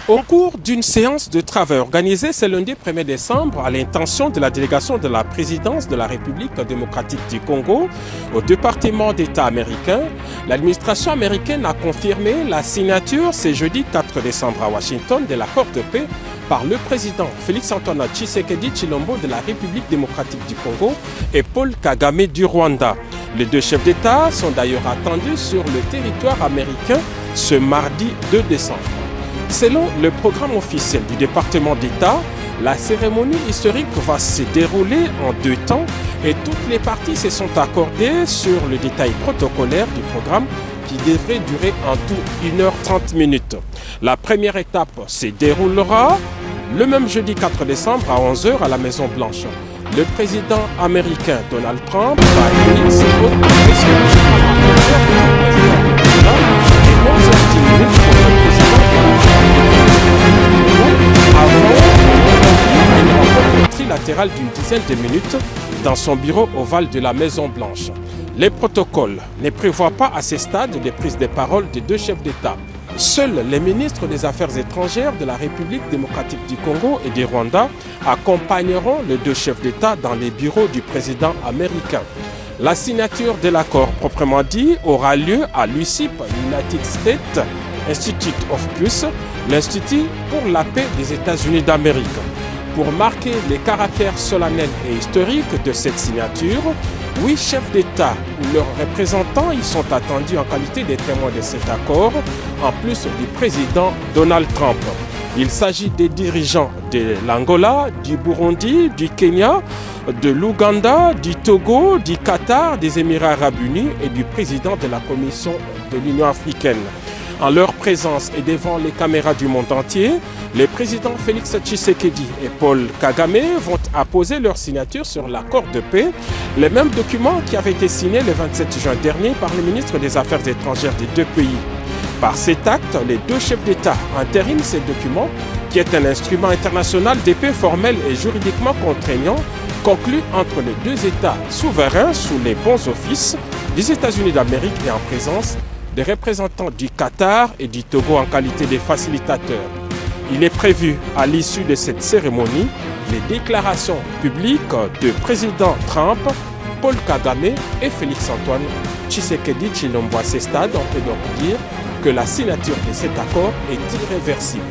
Au cours d'une séance de travail organisée ce lundi 1er décembre à l'intention de la délégation de la présidence de la République démocratique du Congo au département d'État américain, l'administration américaine a confirmé la signature ce jeudi 4 décembre à Washington de l'accord de paix par le président Félix-Antoine Tshisekedi Tshilombo de la République démocratique du Congo et Paul Kagame du Rwanda. Les deux chefs d'État sont d'ailleurs attendus sur le territoire américain ce mardi 2 décembre. Selon le programme officiel du département d'État, la cérémonie historique va se dérouler en 2 temps et toutes les parties se sont accordées sur le détail protocolaire du programme qui devrait durer en tout 1h30. La première étape se déroulera le même jeudi 4 décembre à 11h à la Maison Blanche. Le président américain Donald Trump va unir ses hôtes et 11h10 pour le président avant une rencontre trilatérale d'une dizaine de minutes dans son bureau ovale de la Maison Blanche. Les protocoles ne prévoient pas à ce stade des prises de parole des deux chefs d'État. Seuls les ministres des Affaires étrangères de la République démocratique du Congo et du Rwanda accompagneront les deux chefs d'État dans les bureaux du président américain. La signature de l'accord proprement dit aura lieu à l'USIP, United States Institute of Peace, l'Institut pour la paix des États-Unis d'Amérique. Pour marquer les caractères solennels et historiques de cette signature, 8 chefs d'État ou leurs représentants y sont attendus en qualité de témoins de cet accord, en plus du président Donald Trump. Il s'agit des dirigeants de l'Angola, du Burundi, du Kenya, de l'Ouganda, du Togo, du Qatar, des Émirats arabes unis et du président de la Commission de l'Union africaine. En leur présence et devant les caméras du monde entier, les présidents Félix Tshisekedi et Paul Kagame vont apposer leur signature sur l'accord de paix, le même document qui avait été signé le 27 juin dernier par le ministre des Affaires étrangères des deux pays. Par cet acte, les deux chefs d'État entérinent ce document, qui est un instrument international de paix formel et juridiquement contraignant, conclu entre les deux États souverains sous les bons offices des États-Unis d'Amérique et en présence des représentants du Qatar et du Togo en qualité de facilitateurs. Il est prévu, à l'issue de cette cérémonie, les déclarations publiques de président Trump, Paul Kagame et Félix-Antoine Tshisekedi Tshilombo. À ce stade, on peut donc dire que la signature de cet accord est irréversible.